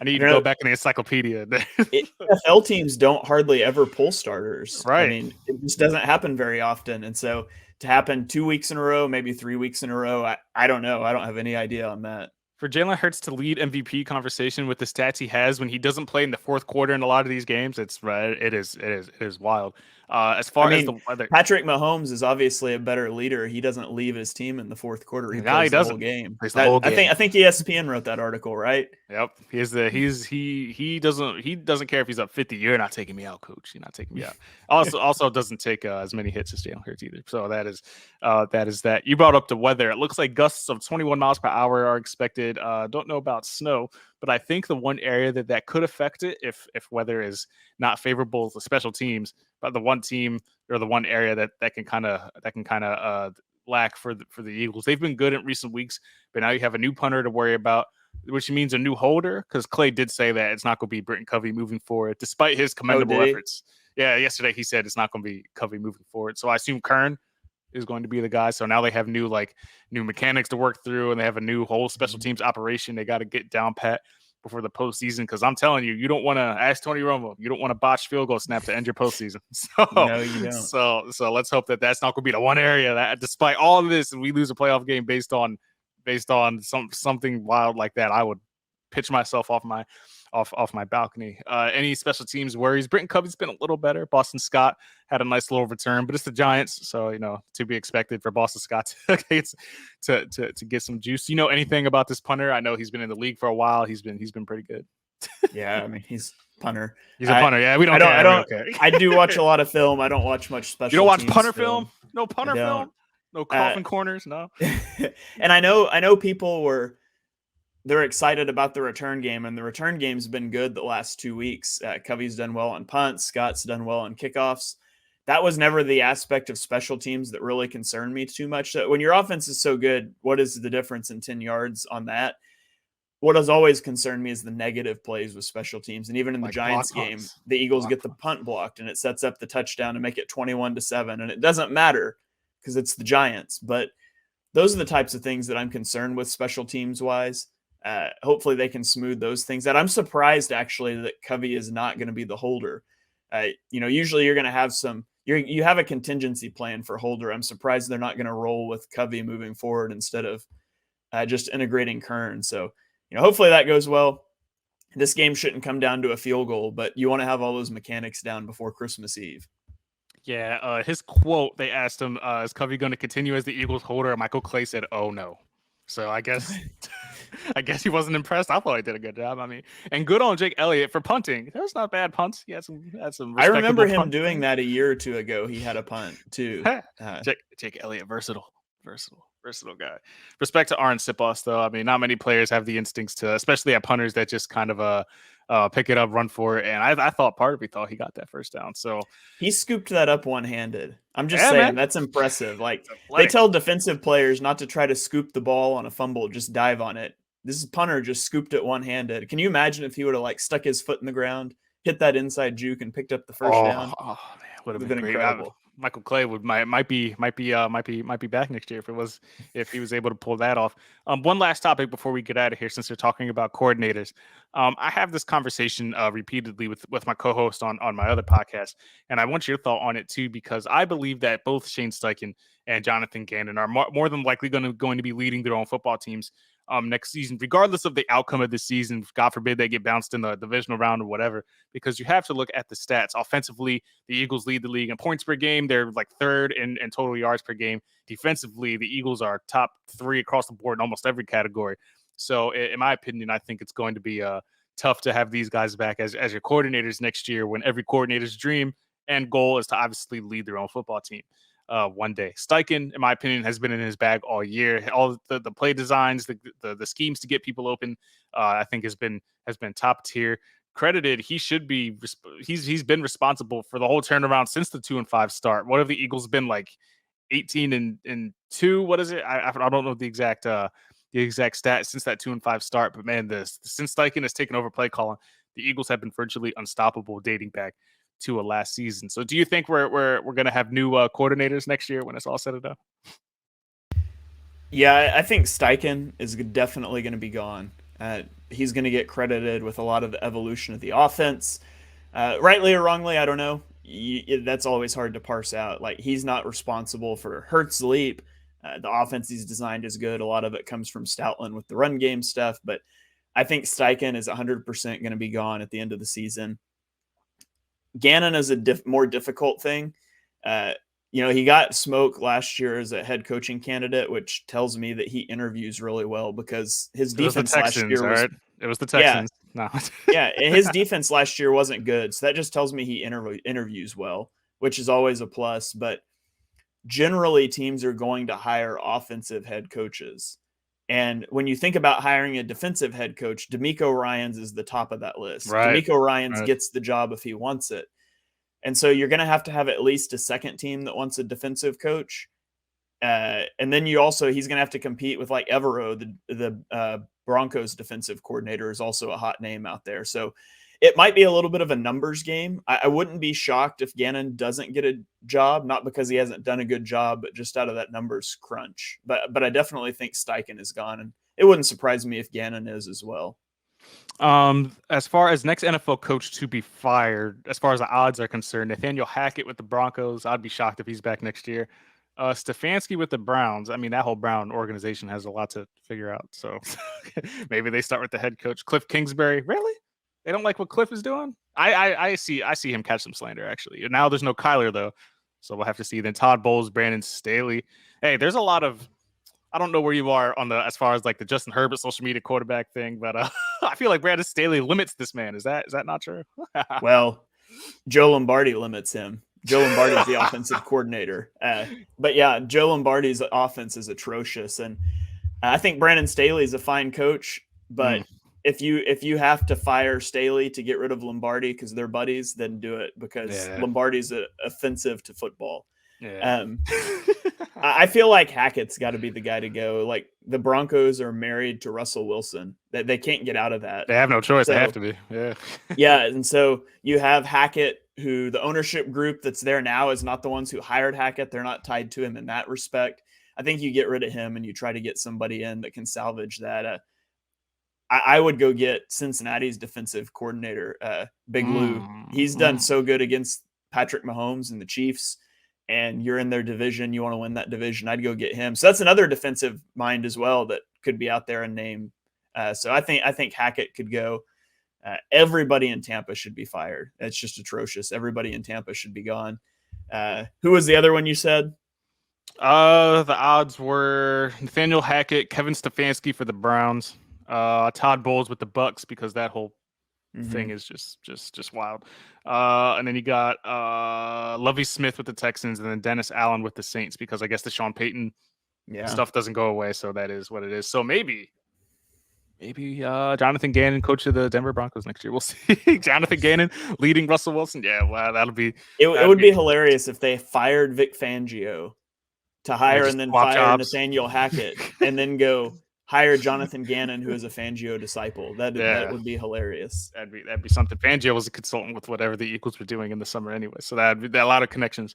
I need to go back in the encyclopedia. NFL teams don't hardly ever pull starters. I Right. mean, it just doesn't happen very often. And so to happen 2 weeks in a row, maybe 3 weeks in a row, I don't know. I don't have any idea on that. For Jalen Hurts to lead MVP conversation with the stats he has when he doesn't play in the fourth quarter in a lot of these games, it is wild. As far as the weather, Patrick Mahomes is obviously a better leader. He doesn't leave his team in the fourth quarter. He plays the whole game. I think ESPN wrote that article, right? Yep. He doesn't care if he's up 50. You're not taking me out, coach. You're not taking me out. Also doesn't take as many hits as Jalen Hurts either. So that is that. You brought up the weather. It looks like gusts of 21 miles per hour are expected. Don't know about snow, but I think the one area that could affect it if weather is not favorable to special teams, but the one team or the one area that can kind of lack for the Eagles. They've been good in recent weeks, but now you have a new punter to worry about, which means a new holder, because Clay did say that it's not going to be Britton Covey moving forward, despite his commendable efforts. Yeah, yesterday he said it's not going to be Covey moving forward. So I assume Kern is going to be the guy. So now they have new mechanics to work through, and they have a new whole special teams operation they got to get down pat before the postseason. Because I'm telling you, you don't want to ask Tony Romo, you don't want to botch field goal snap to end your postseason. So no, you don't. So let's hope that's not going to be the one area that, despite all of this, and we lose a playoff game based on something wild like that, I would pitch myself off my balcony. Any special teams worries? Britton Covey's been a little better. Boston Scott had a nice little return, but it's the Giants, so to be expected for Boston Scott to get some juice. You know anything about this punter? I know he's been in the league for a while. He's been pretty good. Yeah, I mean he's punter. He's a punter. Yeah, we don't. I don't. I do watch a lot of film. I don't watch much special. You don't watch punter film? No punter film. No coffin corners. No. And I know people they're excited about the return game, and the return game's been good the last 2 weeks. Covey's done well on punts. Scott's done well on kickoffs. That was never the aspect of special teams that really concerned me too much. When your offense is so good, what is the difference in 10 yards on that? What has always concerned me is the negative plays with special teams. And even in the Giants game, the Eagles get the punt blocked, and it sets up the touchdown to make it 21-7. And it doesn't matter because it's the Giants. But those are the types of things that I'm concerned with special teams wise. Hopefully they can smooth those things out. I'm surprised actually that Covey is not going to be the holder. Usually you're going to have you have a contingency plan for holder. I'm surprised they're not going to roll with Covey moving forward instead of just integrating Kern. So, hopefully that goes well. This game shouldn't come down to a field goal, but you want to have all those mechanics down before Christmas Eve. Yeah, his quote, they asked him, is Covey going to continue as the Eagles holder? Michael Clay said, "Oh no." So I guess he wasn't impressed. I thought he did a good job. I mean, and good on Jake Elliott for punting. That was not bad punts. He had some. I remember him doing that a year or two ago. He had a punt too. Jake Elliott, versatile guy. Respect to Arn Sipos, though. I mean, not many players have the instincts to, especially at punters, that just kind of pick it up, run for it. And I thought part of me thought he got that first down. So he scooped that up one-handed. I'm just saying, man. That's impressive. Like they tell defensive players not to try to scoop the ball on a fumble, just dive on it. This punter just scooped it one-handed. Can you imagine if he would have stuck his foot in the ground, hit that inside juke, and picked up the first down? Oh man, would have been incredible. Michael Clay might be back next year if he was able to pull that off. One last topic before we get out of here, since we're talking about coordinators. I have this conversation repeatedly with my co-host on my other podcast, and I want your thought on it too, because I believe that both Shane Steichen and Jonathan Gannon are more than likely going to be leading their own football teams next season, regardless of the outcome of the season. God forbid they get bounced in the divisional round or whatever, because you have to look at the stats. Offensively, the Eagles lead the league in points per game. They're third in total yards per game. Defensively, the Eagles are top 3 across the board in almost every category. So in my opinion, I think it's going to be tough to have these guys back as your coordinators next year, when every coordinator's dream and goal is to obviously lead their own football team. One day. Steichen, in my opinion, has been in his bag all year. All the play designs, the schemes to get people open, I think has been top tier. Credited, he's been responsible for the whole turnaround since the 2-5 start. What have the Eagles been 18-2? What is it? I don't know the exact the exact stat since that 2-5 start. But man, since Steichen has taken over play calling, the Eagles have been virtually unstoppable dating back to a last season. So do you think we're going to have new coordinators next year when it's all said and done? Yeah, I think Steichen is definitely going to be gone. He's going to get credited with a lot of the evolution of the offense. Rightly or wrongly, I don't know. That's always hard to parse out. Like, he's not responsible for Hurts' leap. The offense he's designed is good. A lot of it comes from Stoutland with the run game stuff, but I think Steichen is 100% going to be gone at the end of the season. Gannon is a more difficult thing. He got smoke last year as a head coaching candidate, which tells me that he interviews really well because his defense last year was right? It was the Texans. Yeah, no. Yeah, his defense last year wasn't good, so that just tells me he interviews well, which is always a plus. But generally, teams are going to hire offensive head coaches, and when you think about hiring a defensive head coach, DeMeco Ryans is the top of that list. Right. DeMeco Ryans gets the job if he wants it. And so you're going to have at least a second team that wants a defensive coach. And then he's going to have to compete with like Evero, the Broncos defensive coordinator, is also a hot name out there. So it might be a little bit of a numbers game. I wouldn't be shocked if Gannon doesn't get a job, not because he hasn't done a good job, but just out of that numbers crunch. But I definitely think Steichen is gone, and it wouldn't surprise me if Gannon is as well. As far as next NFL coach to be fired, as far as the odds are concerned, Nathaniel Hackett with the Broncos, I'd be shocked if he's back next year. Stefanski with the Browns. I mean, that whole Brown organization has a lot to figure out. So maybe they start with the head coach, Cliff Kingsbury. Really? They don't like what Cliff is doing? I see him catch some slander, actually. Now there's no Kyler, though. So we'll have to see. Then Todd Bowles, Brandon Staley. Hey, there's a lot of, I don't know where you are on as far as like the Justin Herbert social media quarterback thing, but I feel like Brandon Staley limits this man. Is that not true? Well, Joe Lombardi limits him. Joe Lombardi is the offensive coordinator. But yeah, Joe Lombardi's offense is atrocious. And I think Brandon Staley is a fine coach, but if you have to fire Staley to get rid of Lombardi because they're buddies, then do it, because Lombardi's offensive to football. Yeah. I feel like Hackett's got to be the guy to go. Like, the Broncos are married to Russell Wilson. They can't get out of that. They have no choice. So, they have to be. Yeah. Yeah. And so you have Hackett, who the ownership group that's there now is not the ones who hired Hackett. They're not tied to him in that respect. I think you get rid of him and you try to get somebody in that can salvage that. I would go get Cincinnati's defensive coordinator, Big Lou. He's done so good against Patrick Mahomes and the Chiefs. And you're in their division, you want to win that division, I'd go get him. So that's another defensive mind as well that could be out there and named. So I think Hackett could go. Everybody in Tampa should be fired. It's just atrocious. Everybody in Tampa should be gone. Who was the other one you said? The odds were Nathaniel Hackett, Kevin Stefanski for the Browns, Todd Bowles with the Bucks, because that whole thing is just wild. And then you got Lovie Smith with the Texans, and then Dennis Allen with the Saints, because I guess the Sean Payton stuff doesn't go away, so that is what it is. So maybe Jonathan Gannon, coach of the Denver Broncos next year. We'll see. Jonathan Gannon leading Russell Wilson. Yeah, wow, that'll be. It would be hilarious if they fired Vic Fangio to hire and then fire Nathaniel Hackett and then go hire Jonathan Gannon, who is a Fangio disciple. That would be hilarious. That'd be something. Fangio was a consultant with whatever the Eagles were doing in the summer anyway, so that'd be a lot of connections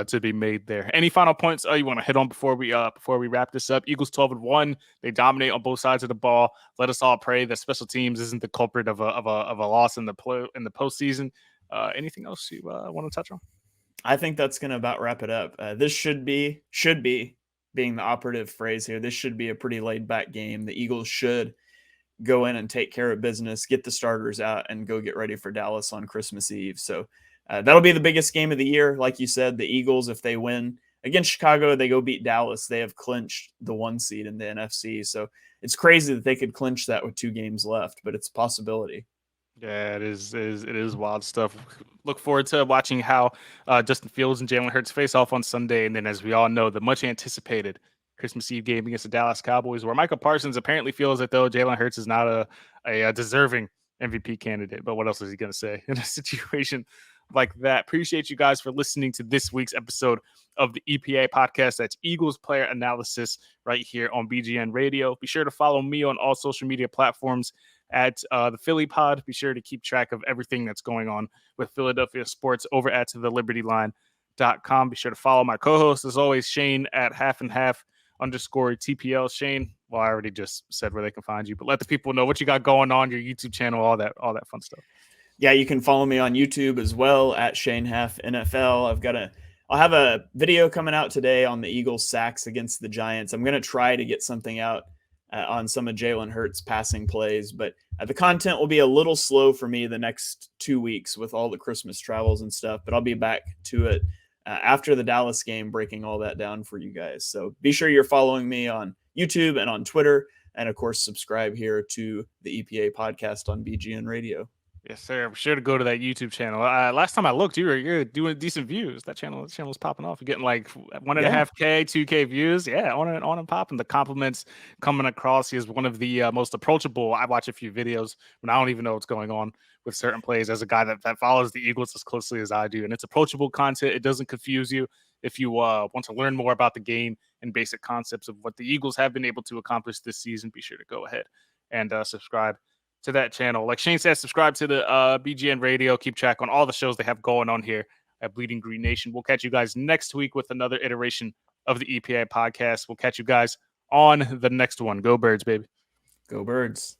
to be made there. Any final points you want to hit on before we wrap this up? Eagles 12-1. They dominate on both sides of the ball. Let us all pray that special teams isn't the culprit of a loss in the postseason. Anything else you want to touch on? I think that's going to about wrap it up. This should be being the operative phrase here. This should be a pretty laid back game. The Eagles should go in and take care of business, get the starters out, and go get ready for Dallas on Christmas Eve. So that'll be the biggest game of the year. Like you said, the Eagles, if they win against Chicago, they go beat Dallas. They have clinched the 1 seed in the NFC. So it's crazy that they could clinch that with 2 games left, but it's a possibility. Yeah, it is wild stuff. Look forward to watching how Justin Fields and Jalen Hurts face off on Sunday. And then, as we all know, the much anticipated Christmas Eve game against the Dallas Cowboys, where Michael Parsons apparently feels that though Jalen Hurts is not a deserving MVP candidate. But what else is he going to say in a situation like that. Appreciate you guys for listening to this week's episode of the EPA podcast. That's Eagles player analysis right here on BGN Radio. Be sure to follow me on all social media platforms at the Philly Pod. Be sure to keep track of everything that's going on with Philadelphia sports over at thelilibertyline.com. Be sure to follow my co-host, as always, Shane at Haff and Haff _TPL. Shane, well, I already just said where they can find you, but let the people know what you got going on, your YouTube channel, all that fun stuff. Yeah, you can follow me on YouTube as well at Shane Haff NFL. I'll have a video coming out today on the Eagles sacks against the Giants. I'm going to try to get something out on some of Jalen Hurts' passing plays, but the content will be a little slow for me the next 2 weeks with all the Christmas travels and stuff, but I'll be back to it after the Dallas game, breaking all that down for you guys. So be sure you're following me on YouTube and on Twitter, and of course, subscribe here to the EPA podcast on BGN Radio. Yes, sir. I'm sure to go to that YouTube channel. Last time I looked, you're doing decent views. That channel's popping off. You're getting like 1.5K, 2K views. Yeah, on and popping. The compliments coming across. He is one of the most approachable. I watch a few videos when I don't even know what's going on with certain plays as a guy that follows the Eagles as closely as I do. And it's approachable content. It doesn't confuse you. If you want to learn more about the game and basic concepts of what the Eagles have been able to accomplish this season, be sure to go ahead and subscribe to that channel. Like Shane said, subscribe to the BGN Radio. Keep track on all the shows they have going on here at Bleeding Green Nation. We'll catch you guys next week with another iteration of the EPA podcast. We'll catch you guys on the next one. Go Birds, baby. Go Birds.